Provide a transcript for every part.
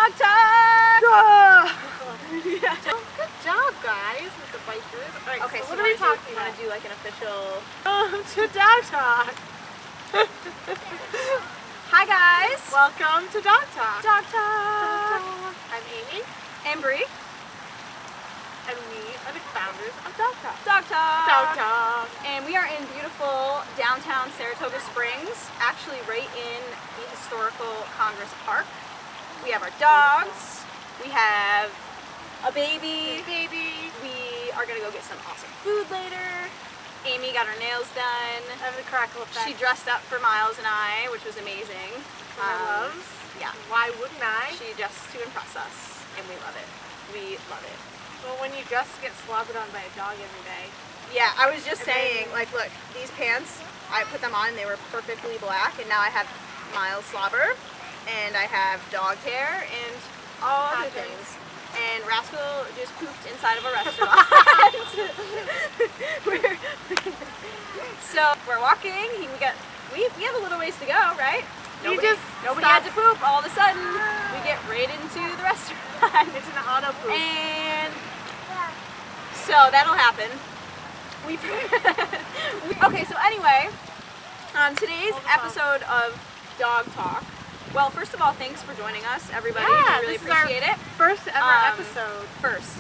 Dog talk! Yeah. Good job, guys, with the bikers. All right, Okay, so so what are we talking you about? want to do like an official... To Dog Talk. Hi guys! Welcome to Dog Talk. Dog talk! I'm Amy, And Bree. and we are the founders of Dog Talk. Dog talk! Dog Talk. And we are in beautiful downtown Saratoga Springs, actually right in the historical Congress Park. We have our dogs, we have a baby, we are going to go get some awesome food later. Amy got her nails done. And the crackle effect. She dressed up for Miles and I, which was amazing. My loves. Yeah. Why wouldn't I? She dressed to impress us, and we love it. We love it. Well, when you just get slobbered on by a dog every day. Yeah, I was just saying, like, look, these pants, I put them on and they were perfectly black, and now I have Miles slobber, and I have dog hair, and all other things. And Rascal just pooped inside of a restaurant. So we're walking. We have a little ways to go, right? Nobody had to poop. All of a sudden, we get right into the restaurant. It's an auto poop. And so that'll happen. Okay, so anyway, on today's episode of Dog Talk, well, first of all, thanks for joining us, everybody. Yeah, we really this is our appreciate it. first ever episode. First.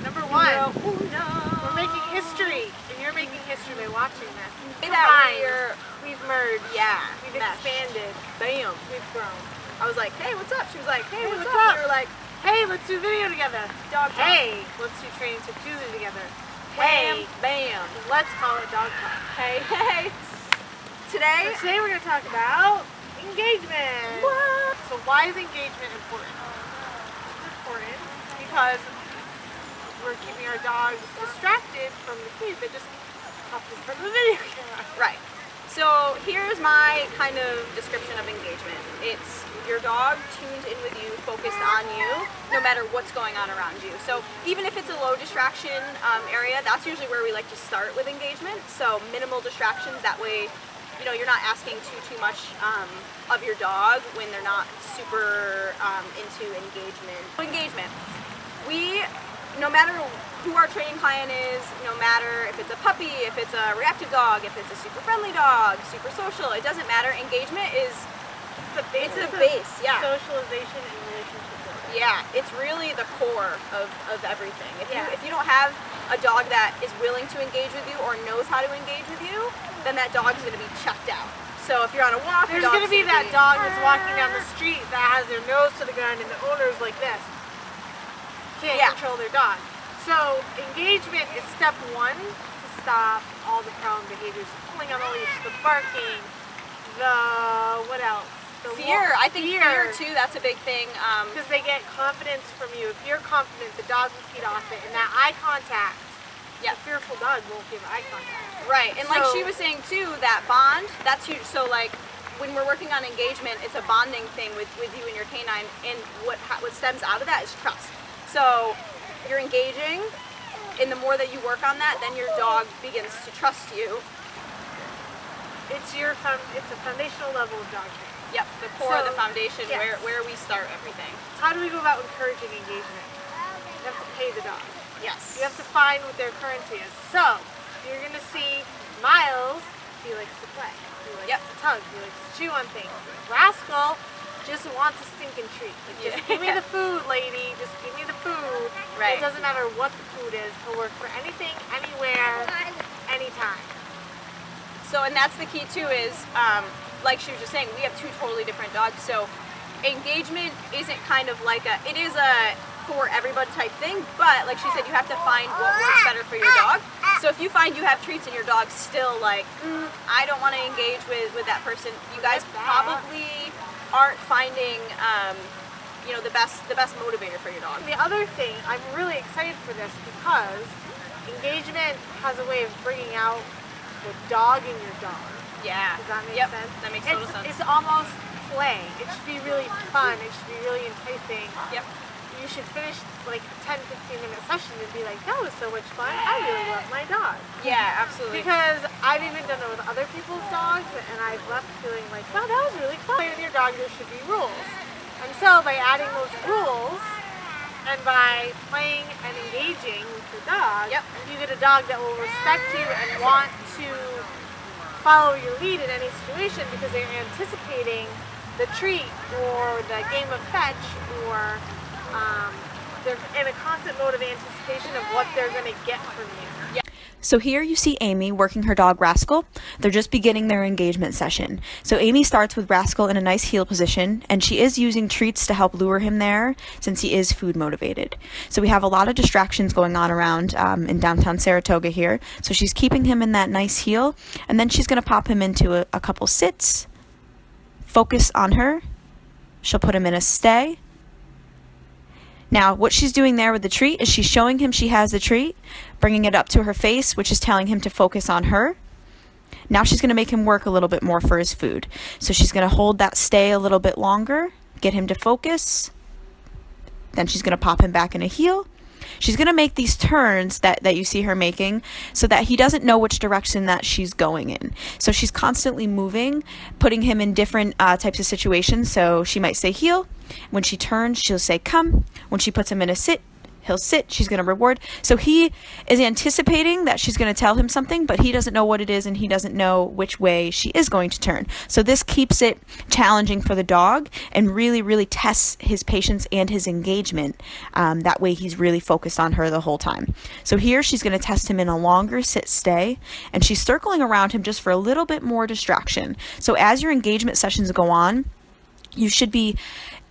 Number one. No. We're making history, and you're making history by watching this. Say that We've merged. Yeah. We've mesh. expanded. Bam. We've grown. I was like, hey, what's up? She was like, hey, Hey, what's what's up? up? We were like, Hey, let's do video together. Dog Talk. Hey, let's do Training Tip Tuesday together. Wham, Hey, bam. let's call it Dog Talk. Hey. Today, So today we're going to talk about engagement. what? So why is engagement important? It's important because we're keeping our dogs distracted from the kids. They just pop in front of the video camera. Right. So here's my kind of description of engagement. It's your dog tuned in with you, focused on you, no matter what's going on around you. So even if it's a low distraction area, that's usually where we like to start with engagement. So minimal distractions, that way, you know, you're not asking too much of your dog when they're not super into engagement. Engagement. No matter who our training client is, no matter if it's a puppy, if it's a reactive dog, if it's a super friendly dog, super social, it doesn't matter. Engagement is the base, yeah. Socialization and relationship building. Yeah, it's really the core of everything. If you don't have a dog that is willing to engage with you or knows how to engage with you, then that dog is going to be checked out. So if you're on a walk, there's going to be that dog that's walking down the street that has their nose to the ground and the owner's like this. Can't control their dog. So engagement is step one to stop all the problem behaviors, pulling on the leash, the barking, what else? Fear. I think fear too, that's a big thing. Because they get confidence from you. If you're confident, the dog will feed off it. And that eye contact, a fearful dog won't give eye contact. Right, and like she was saying too, that bond, that's huge. So like when we're working on engagement, it's a bonding thing with you and your canine, and what stems out of that is trust. So you're engaging, and the more that you work on that, then your dog begins to trust you. It's a foundational level of dog training. Yep, the core, the foundation, where we start everything. How do we go about encouraging engagement? You have to pay the dog. Yes. You have to find what their currency is. So, you're going to see Miles, he likes to play. He likes to tug. He likes to chew on things. Rascal just wants a stinking treat. Like, just give me the food, lady. Just give me the food. Right. It doesn't matter what the food is. He'll work for anything, anywhere, anytime. So, and that's the key too is, like she was just saying, we have two totally different dogs. So engagement isn't kind of like it is a for everybody type thing, but like she said, you have to find what works better for your dog. So if you find you have treats and your dog's still like, I don't want to engage with that person, you guys probably aren't finding, the best motivator for your dog. The other thing, I'm really excited for this because engagement has a way of bringing out the dog in your dog. Yeah. Does that make sense? That makes total sense. It's almost play. It should be really fun. It should be really enticing. Yep. You should finish like a 10-15 minute session and be like, that was so much fun. I really love my dog. Yeah, absolutely. Because I've even done it with other people's dogs and I've left feeling like, wow, that was really fun. With your dog, there should be rules. And so by adding those rules, And by playing and engaging with your dog, Yep. you get a dog that will respect you and want to follow your lead in any situation because they're anticipating the treat or the game of fetch, or they're in a constant mode of anticipation of what they're going to get from you. So here you see Amy working her dog Rascal. They're just beginning their engagement session. So Amy starts with Rascal in a nice heel position, and she is using treats to help lure him there since he is food motivated. So we have a lot of distractions going on around in downtown Saratoga here. So she's keeping him in that nice heel, and then she's going to pop him into a couple sits, focus on her. She'll put him in a stay. Now, what she's doing there with the treat is she's showing him she has the treat, bringing it up to her face, which is telling him to focus on her. Now she's going to make him work a little bit more for his food. So she's going to hold that stay a little bit longer, get him to focus. Then she's going to pop him back in a heel. She's going to make these turns that you see her making so that he doesn't know which direction that she's going in. So she's constantly moving, putting him in different types of situations. So she might say heel. When she turns, she'll say come. When she puts him in a sit, he'll sit. She's going to reward. So he is anticipating that she's going to tell him something, but he doesn't know what it is, and he doesn't know which way she is going to turn. So this keeps it challenging for the dog and really, really tests his patience and his engagement. That way he's really focused on her the whole time. So here she's going to test him in a longer sit stay, and she's circling around him just for a little bit more distraction. So as your engagement sessions go on, you should be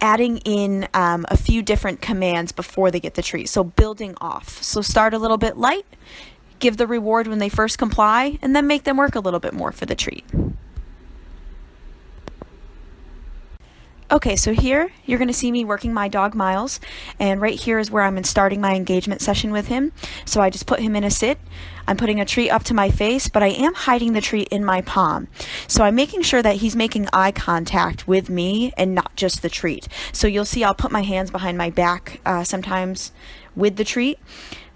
adding in a few different commands before they get the treat. So building off. So start a little bit light, give the reward when they first comply, and then make them work a little bit more for the treat. Okay, so here you're going to see me working my dog Miles, and right here is where I'm starting my engagement session with him. So I just put him in a sit. I'm putting a treat up to my face, but I am hiding the treat in my palm. So I'm making sure that he's making eye contact with me and not just the treat. So you'll see I'll put my hands behind my back sometimes with the treat.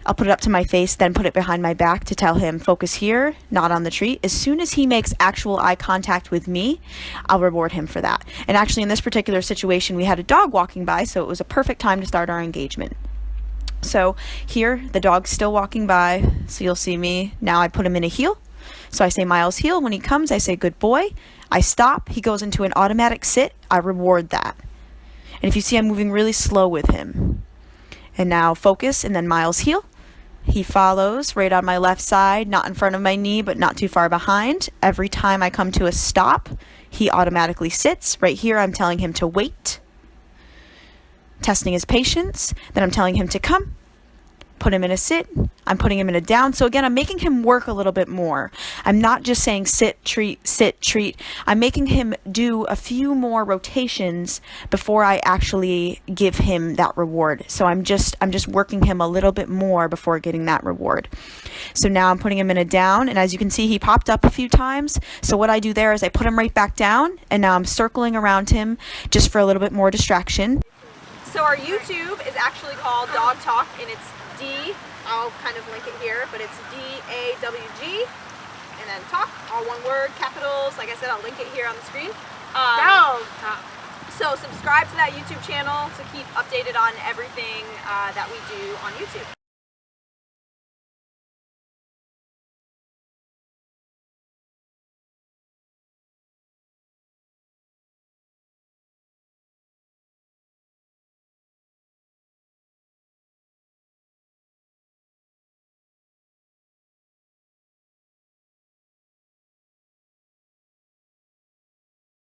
I'll put it up to my face, then put it behind my back to tell him focus here, not on the treat. As soon as he makes actual eye contact with me, I'll reward him for that. And actually in this particular situation, we had a dog walking by, so it was a perfect time to start our engagement. So here, the dog's still walking by, so you'll see me. Now I put him in a heel. So I say Miles heel. When he comes, I say good boy. I stop. He goes into an automatic sit. I reward that. And if you see, I'm moving really slow with him. And now focus, and then Miles heel. He follows right on my left side, not in front of my knee, but not too far behind. Every time I come to a stop, he automatically sits. Right here, I'm telling him to wait, testing his patience. Then I'm telling him to come, put him in a sit. I'm putting him in a down. So again, I'm making him work a little bit more. I'm not just saying sit, treat. I'm making him do a few more rotations before I actually give him that reward. So I'm just working him a little bit more before getting that reward. So now I'm putting him in a down, and as you can see, he popped up a few times. So what I do there is I put him right back down, and now I'm circling around him just for a little bit more distraction. So our YouTube is actually called DAWGTALK, and it's I'll kind of link it here, but it's DAWG, and then talk, all one word, capitals. Like I said, I'll link it here on the screen. DAWGTALK. So subscribe to that YouTube channel to keep updated on everything that we do on YouTube.